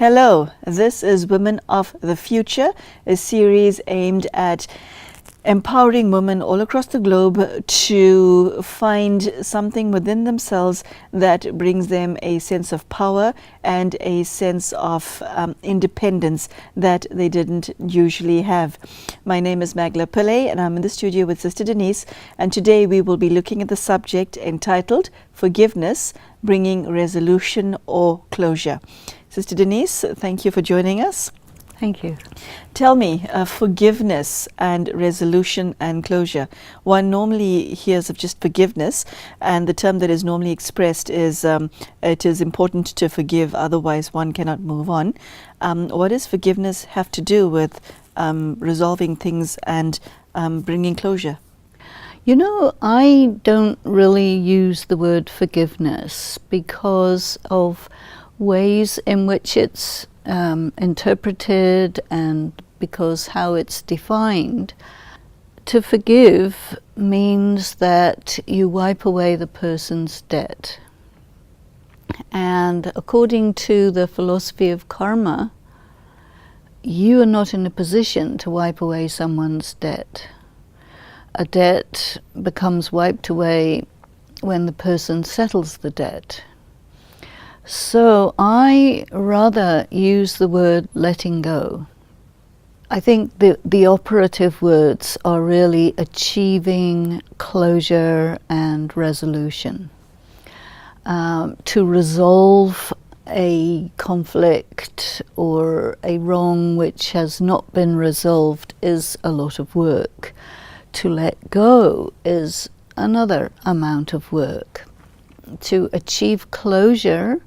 Hello, this is Women of the Future, a series aimed at empowering women all across the globe to find something within themselves that brings them a sense of power and a sense of independence that they didn't usually have. My name is Magla Pillay and I'm in the studio with Sister Denise, and today we will be looking at the subject entitled Forgiveness, Bringing Resolution or Closure. Sister Denise, thank you for joining us. Thank you. Tell me, forgiveness and resolution and closure. One normally hears of just forgiveness, and the term that is normally expressed is it is important to forgive, otherwise one cannot move on. What does forgiveness have to do with resolving things and bringing closure? You know, I don't really use the word forgiveness because of ways in which it's interpreted and because how it's defined. To forgive means that you wipe away the person's debt. And according to the philosophy of karma, you are not in a position to wipe away someone's debt. A debt becomes wiped away when the person settles the debt. So I rather use the word letting go. I think the operative words are really achieving closure and resolution. To resolve a conflict or a wrong which has not been resolved is a lot of work. To let go is another amount of work. To achieve closure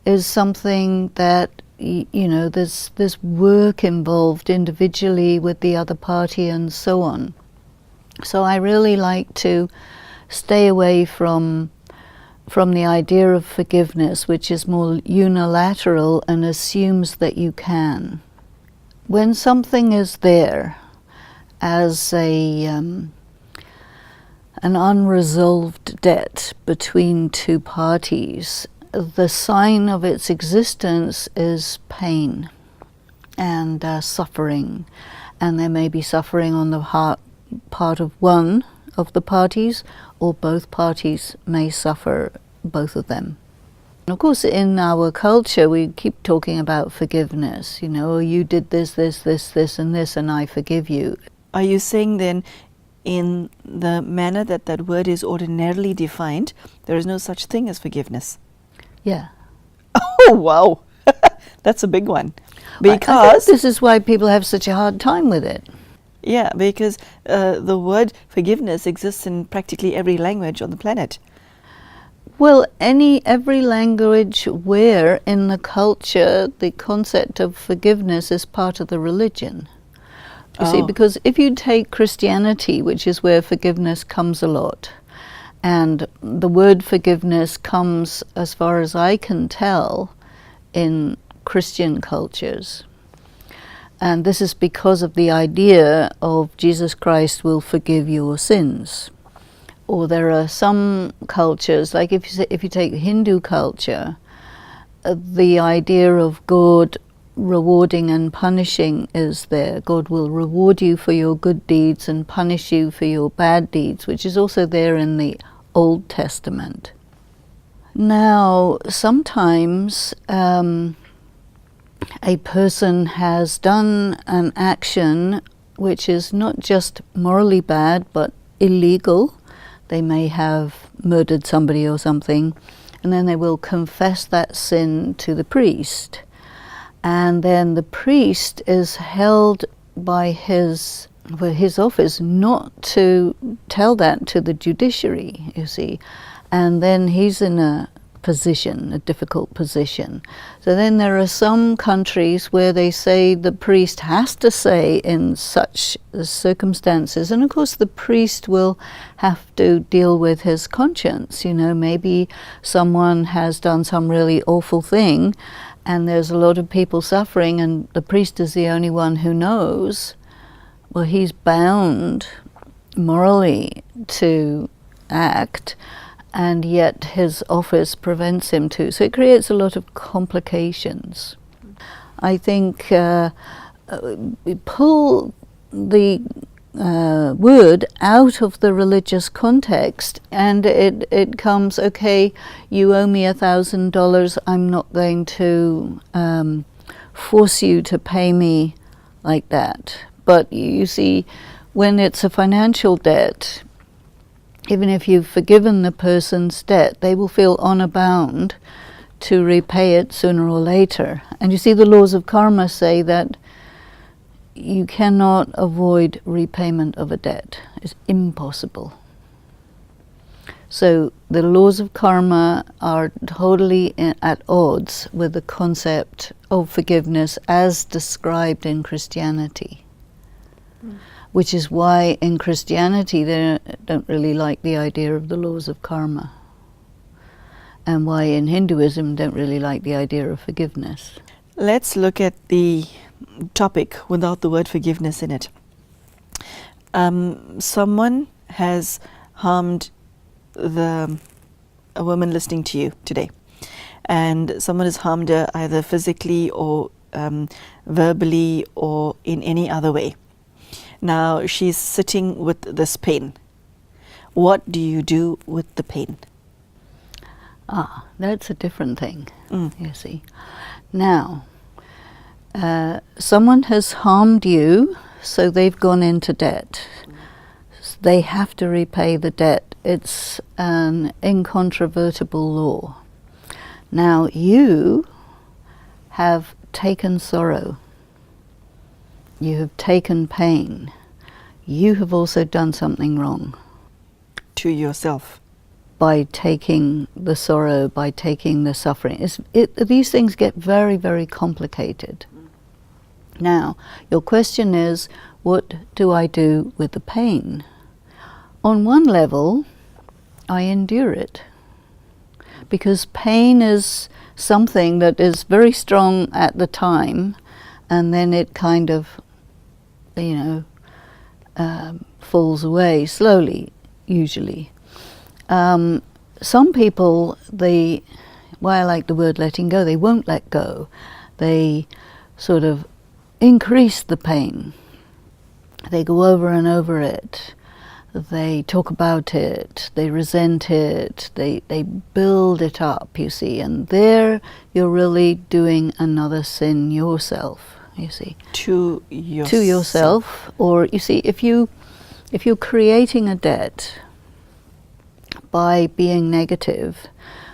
is something that, you know, there's work involved individually with the other party and so on. So I really like to stay away from the idea of forgiveness, which is more unilateral and assumes that you can. When something is there as an unresolved debt between two parties, the sign of its existence is pain and suffering. And there may be suffering on the part of one of the parties, or both parties may suffer, both of them. And of course, in our culture, we keep talking about forgiveness. You know, you did this, and this, and I forgive you. Are you saying then, in the manner that that word is ordinarily defined, there is no such thing as forgiveness? Yeah. Oh, wow. That's a big one. Because I think this is why people have such a hard time with it. Yeah, because the word forgiveness exists in practically every language on the planet. Well, every language where in the culture the concept of forgiveness is part of the religion. You see, because if you take Christianity, which is where forgiveness comes a lot, and the word forgiveness comes, as far as I can tell, in Christian cultures. And this is because of the idea of Jesus Christ will forgive your sins. Or there are some cultures, like if you take Hindu culture, the idea of God rewarding and punishing is there. God will reward you for your good deeds and punish you for your bad deeds, which is also there in the Old Testament. Now, sometimes a person has done an action which is not just morally bad, but illegal. They may have murdered somebody or something, and then they will confess that sin to the priest. And then the priest is held by his office not to tell that to the judiciary, you see. And then he's in a difficult position. So then there are some countries where they say the priest has to say in such circumstances, and of course the priest will have to deal with his conscience. You know, maybe someone has done some really awful thing and there's a lot of people suffering and the priest is the only one who knows. Well, he's bound morally to act, and yet his office prevents him to. So it creates a lot of complications. I think pull the word out of the religious context, and it comes, okay, you owe me $1,000, I'm not going to force you to pay me like that. But you see, when it's a financial debt, even if you've forgiven the person's debt, they will feel honor bound to repay it sooner or later. And you see, the laws of karma say that you cannot avoid repayment of a debt. It's impossible. So the laws of karma are totally at odds with the concept of forgiveness as described in Christianity. Which is why in Christianity they don't really like the idea of the laws of karma. And why in Hinduism don't really like the idea of forgiveness. Let's look at the topic without the word forgiveness in it. Someone has harmed a woman listening to you today, and someone has harmed her either physically or verbally or in any other way. Now she's sitting with this pain. What do you do with the pain? That's a different thing, you see. Now, someone has harmed you, so they've gone into debt. They have to repay the debt. It's an incontrovertible law. Now, you have taken sorrow. You have taken pain. You have also done something wrong. To yourself. By taking the sorrow, by taking the suffering. These things get very, very complicated. Now, your question is, what do I do with the pain? On one level, I endure it. Because pain is something that is very strong at the time, and then it kind of, falls away slowly, usually. Some people, why I like the word letting go, they won't let go. They sort of increase the pain. They go over and over it. They talk about it. They resent it. They build it up, you see. And there you're really doing another sin yourself, you see. To yourself. Or, you see, if you're creating a debt by being negative,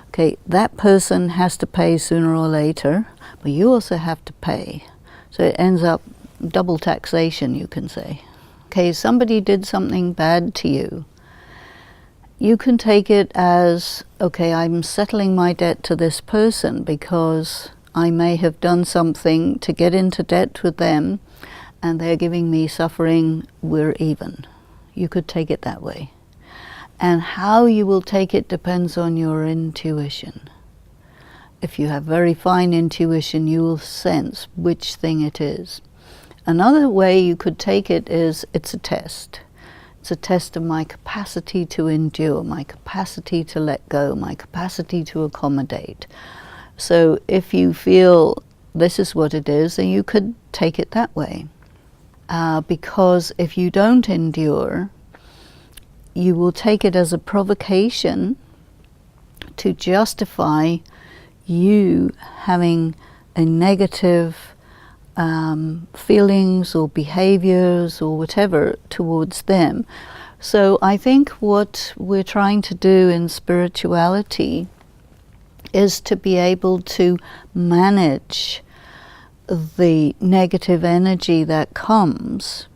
okay, that person has to pay sooner or later, but you also have to pay. So it ends up double taxation, you can say. Okay, somebody did something bad to you. You can take it as, okay, I'm settling my debt to this person because I may have done something to get into debt with them and they're giving me suffering, we're even. You could take it that way. And how you will take it depends on your intuition. If you have very fine intuition, you will sense which thing it is. Another way you could take it is, it's a test. It's a test of my capacity to endure, my capacity to let go, my capacity to accommodate. So if you feel this is what it is, then you could take it that way. Because if you don't endure, you will take it as a provocation to justify you having a negative feelings or behaviors or whatever towards them. So I think what we're trying to do in spirituality is to be able to manage the negative energy that comes.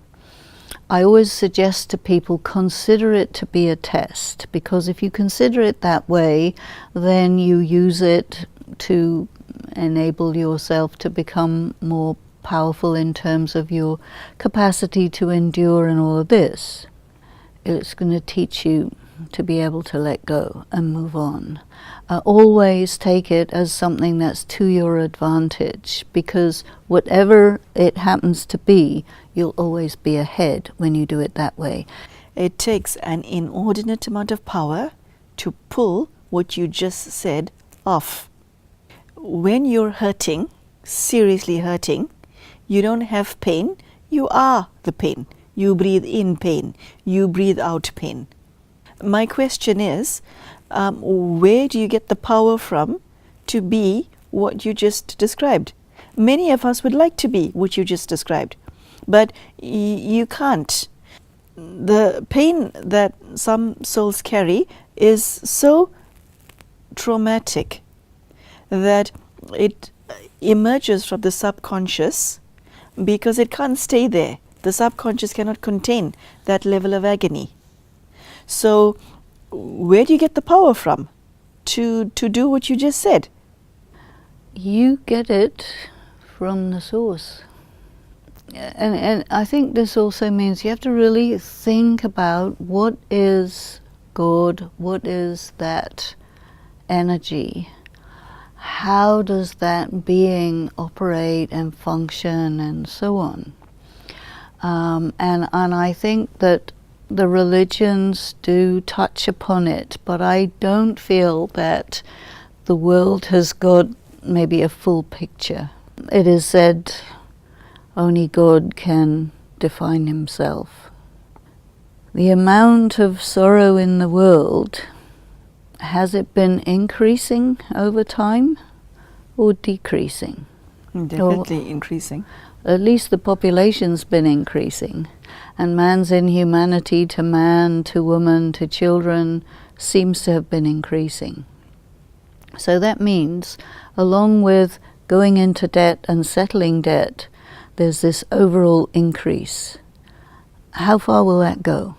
I always suggest to people, consider it to be a test, because if you consider it that way, then you use it to enable yourself to become more powerful in terms of your capacity to endure and all of this. It's going to teach you to be able to let go and move on. Always take it as something that's to your advantage, because whatever it happens to be, you'll always be ahead when you do it that way. It takes an inordinate amount of power to pull what you just said off. When you're hurting, seriously hurting, you don't have pain, you are the pain. You breathe in pain, you breathe out pain. My question is, where do you get the power from to be what you just described? Many of us would like to be what you just described, but you can't. The pain that some souls carry is so traumatic that it emerges from the subconscious because it can't stay there. The subconscious cannot contain that level of agony. So where do you get the power from to do what you just said? You get it from the source. And I think this also means you have to really think about what is God, what is that energy, how does that being operate and function and so on. And I think that the religions do touch upon it, but I don't feel that the world has got maybe a full picture. It is said only God can define himself. The amount of sorrow in the world, has it been increasing over time or decreasing? Definitely increasing. At least the population's been increasing, and man's inhumanity to man, to woman, to children seems to have been increasing. So that means, along with going into debt and settling debt, there's this overall increase. How far will that go?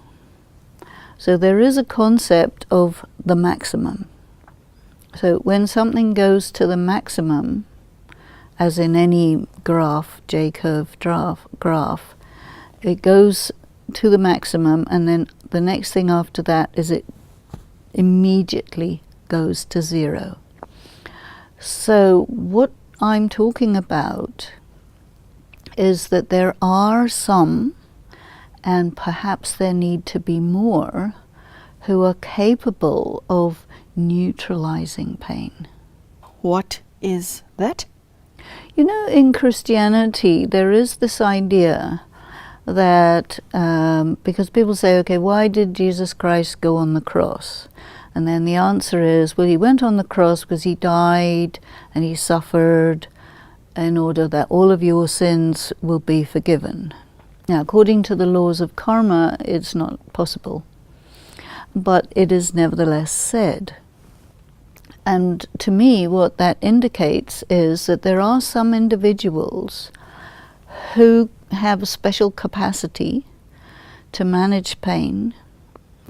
So there is a concept of the maximum. So when something goes to the maximum, as in any graph, J-curve graph, it goes to the maximum, and then the next thing after that is it immediately goes to zero. So what I'm talking about is that there are some, and perhaps there need to be more, who are capable of neutralizing pain. What is that? You know, in Christianity, there is this idea that, because people say, okay, why did Jesus Christ go on the cross? And then the answer is, well, he went on the cross because he died and he suffered in order that all of your sins will be forgiven. Now, according to the laws of karma, it's not possible, but it is nevertheless said. And to me, what that indicates is that there are some individuals who have a special capacity to manage pain,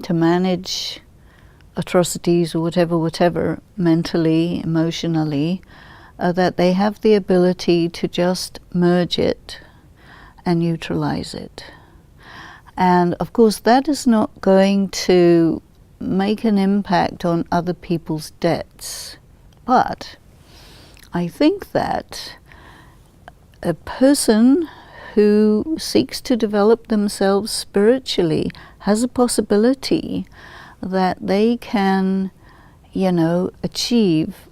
to manage atrocities or whatever, mentally, emotionally, that they have the ability to just merge it and neutralize it. And of course that is not going to make an impact on other people's debts. But I think that a person who seeks to develop themselves spiritually has a possibility that they can, achieve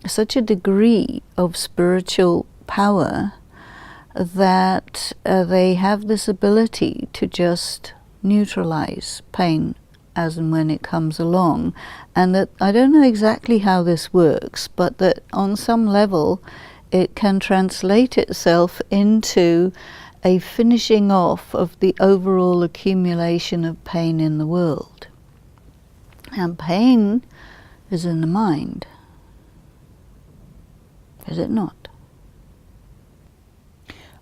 such a degree of spiritual power that they have this ability to just neutralize pain as and when it comes along. And that I don't know exactly how this works, but that on some level it can translate itself into a finishing off of the overall accumulation of pain in the world. And pain is in the mind. Is it not?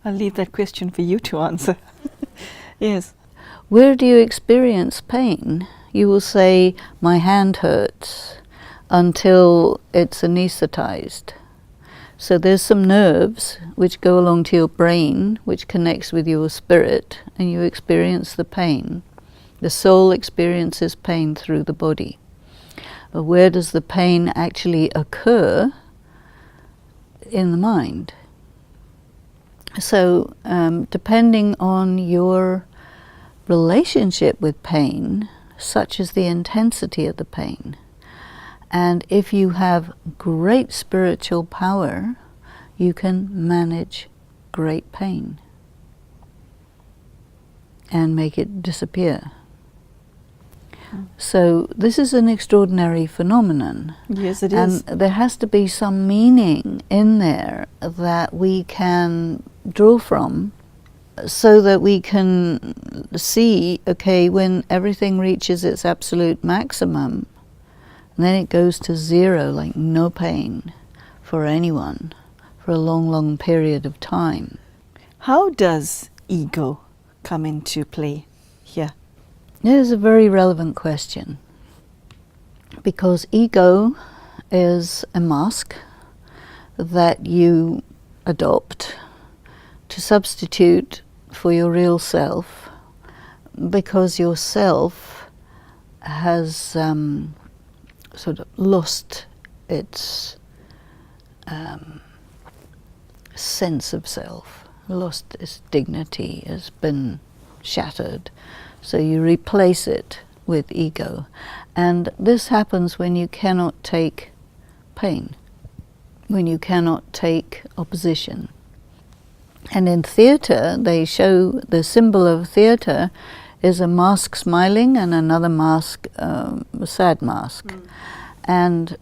I'll leave that question for you to answer. Yes. Where do you experience pain? You will say, my hand hurts, until it's anesthetized. So there's some nerves which go along to your brain, which connects with your spirit, and you experience the pain. The soul experiences pain through the body. But where does the pain actually occur? In the mind. So depending on your relationship with pain, such as the intensity of the pain, and if you have great spiritual power, you can manage great pain and make it disappear. So this is an extraordinary phenomenon. Yes, it and is. there has to be some meaning in there that we can draw from, so that we can see, okay, when everything reaches its absolute maximum, then it goes to zero, like no pain for anyone for a long, long period of time. How does ego come into play here? It is a very relevant question, because ego is a mask that you adopt to substitute for your real self, because your self has sort of lost its sense of self, lost its dignity, has been shattered. So you replace it with ego. And this happens when you cannot take pain, when you cannot take opposition. And in theatre, they show the symbol of theatre is a mask smiling and another mask, a sad mask. And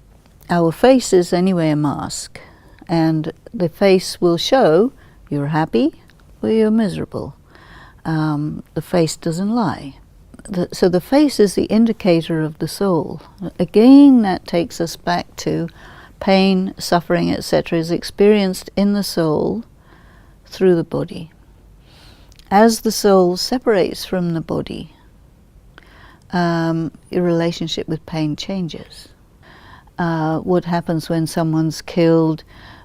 our face is anyway a mask. And the face will show you're happy or you're miserable. The face doesn't lie. So the face is the indicator of the soul. Again, that takes us back to pain, suffering, etc. is experienced in the soul through the body. As the soul separates from the body, your relationship with pain changes. What happens when someone's killed?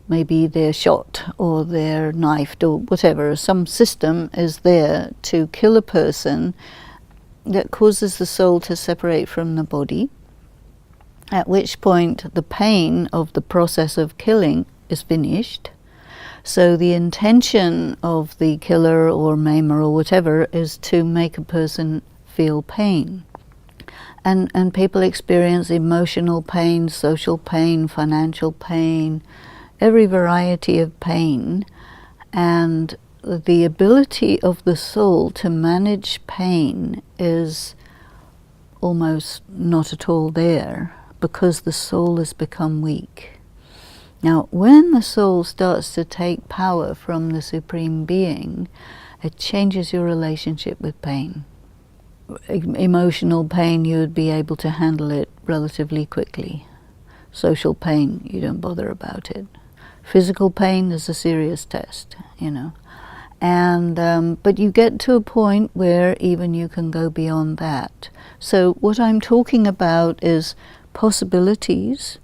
Maybe they're shot or they're knifed or whatever. Some system is there to kill a person that causes the soul to separate from the body, at which point the pain of the process of killing is finished. So the intention of the killer or maimer or whatever is to make a person feel pain. And people experience emotional pain, social pain, financial pain, every variety of pain, and the ability of the soul to manage pain is almost not at all there, because the soul has become weak. Now, when the soul starts to take power from the Supreme Being, it changes your relationship with pain. Emotional pain, you would be able to handle it relatively quickly. Social pain, you don't bother about it. Physical pain is a serious test, you know. And but you get to a point where even you can go beyond that. So what I'm talking about is possibilities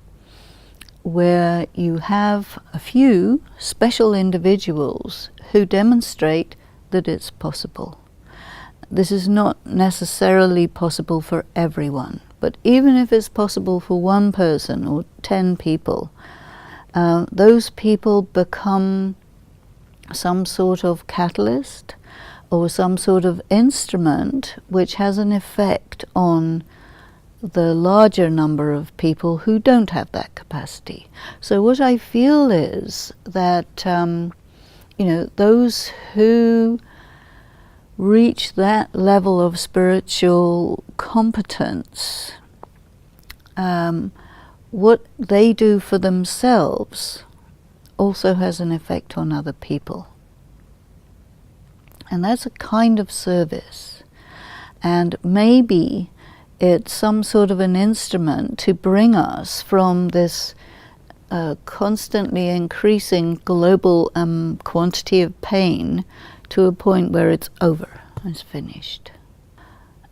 where you have a few special individuals who demonstrate that it's possible. This is not necessarily possible for everyone, but even if it's possible for one person or 10 people, those people become some sort of catalyst or some sort of instrument which has an effect on the larger number of people who don't have that capacity. So what I feel is that those who reach that level of spiritual competence, what they do for themselves also has an effect on other people. And that's a kind of service. And maybe it's some sort of an instrument to bring us from this constantly increasing global quantity of pain to a point where it's over, it's finished.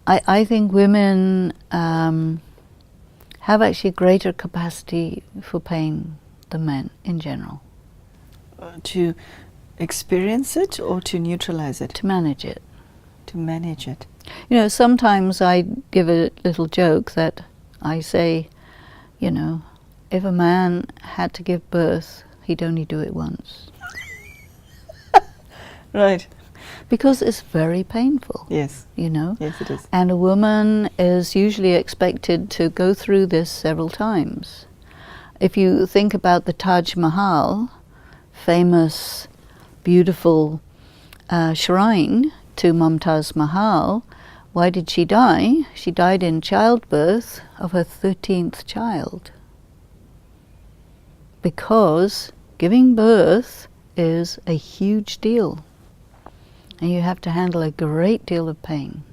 I think women have actually greater capacity for pain than men in general. To experience it or to neutralize it? To manage it. To manage it. You know, sometimes I give a little joke that I say, if a man had to give birth, he'd only do it once. Right. Because it's very painful. Yes. Yes, it is. And a woman is usually expected to go through this several times. If you think about the Taj Mahal, famous, beautiful shrine to Mumtaz Mahal. Why did she die? She died in childbirth of her 13th child. Because giving birth is a huge deal. And you have to handle a great deal of pain.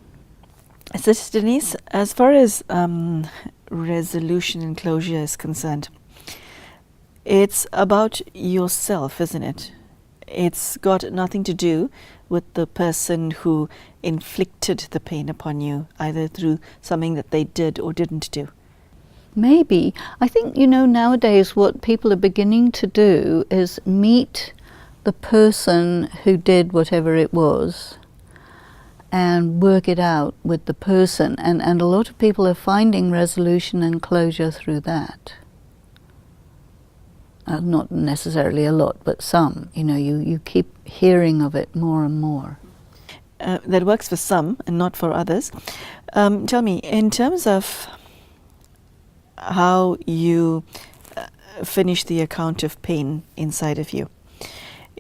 Sister Denise, as far as resolution and closure is concerned, it's about yourself, isn't it? It's got nothing to do with the person who inflicted the pain upon you, either through something that they did or didn't do. Maybe. I think, nowadays what people are beginning to do is meet the person who did whatever it was and work it out with the person. And a lot of people are finding resolution and closure through that. Not necessarily a lot, but some. You keep hearing of it more and more. That works for some and not for others. Tell me, in terms of how you finish the account of pain inside of you,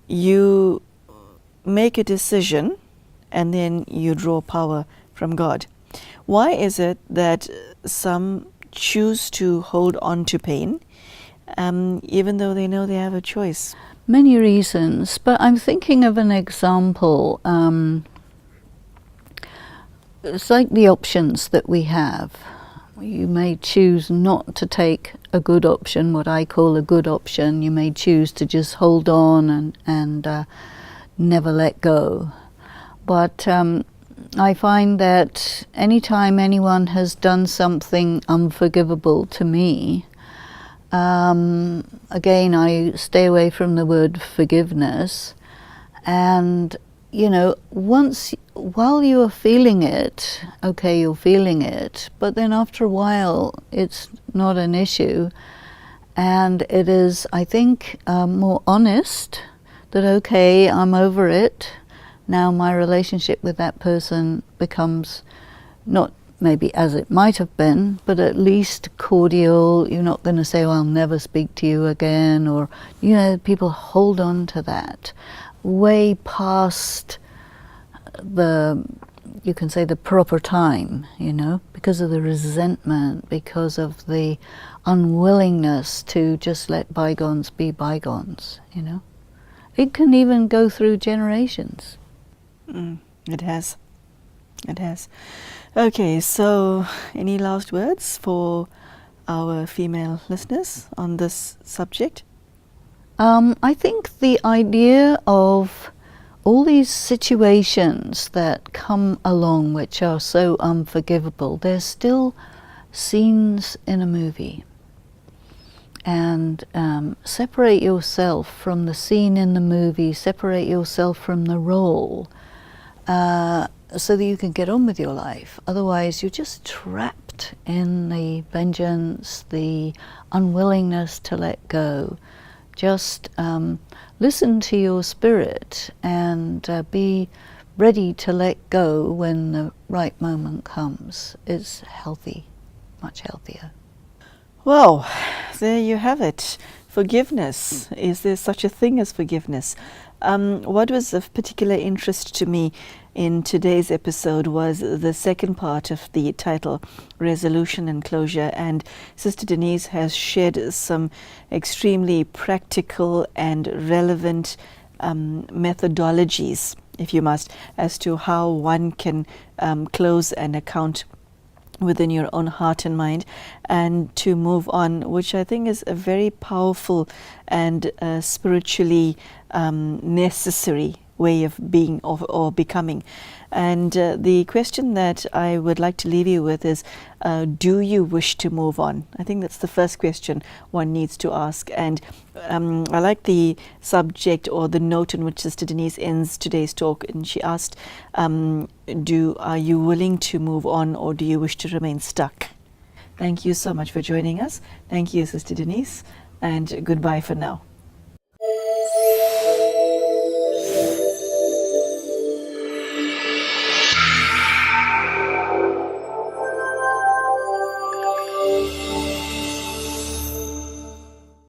you make a decision and then you draw power from God. Why is it that some choose to hold on to pain even though they know they have a choice? Many reasons, but I'm thinking of an example. It's like the options that we have. You may choose not to take a good option, what I call a good option. You may choose to just hold on and never let go. But I find that anytime anyone has done something unforgivable to me, again, I stay away from the word forgiveness. And, while you are feeling it, okay, you're feeling it, but then after a while, it's not an issue. And it is, I think, more honest that, okay, I'm over it. Now my relationship with that person becomes not maybe as it might have been, but at least cordial. You're not going to say, I'll never speak to you again, or, people hold on to that way past you can say the proper time, because of the resentment, because of the unwillingness to just let bygones be bygones, It can even go through generations. It has. Okay, so any last words for our female listeners on this subject? I think the idea of all these situations that come along which are so unforgivable, they're still scenes in a movie. And separate yourself from the scene in the movie, separate yourself from the role, so that you can get on with your life. Otherwise, you're just trapped in the vengeance, the unwillingness to let go. Just listen to your spirit and be ready to let go when the right moment comes. It's healthy, much healthier. Well, there you have it. Forgiveness. Is there such a thing as forgiveness? What was of particular interest to me in today's episode was the second part of the title, Resolution and Closure. And Sister Denise has shared some extremely practical and relevant methodologies, if you must, as to how one can close an account within your own heart and mind and to move on, which I think is a very powerful and spiritually necessary way of being or becoming. And the question that I would like to leave you with is, do you wish to move on? I think that's the first question one needs to ask. And I like the subject or the note in which Sister Denise ends today's talk. And she asked, are you willing to move on, or do you wish to remain stuck? Thank you so much for joining us. Thank you, Sister Denise, and goodbye for now.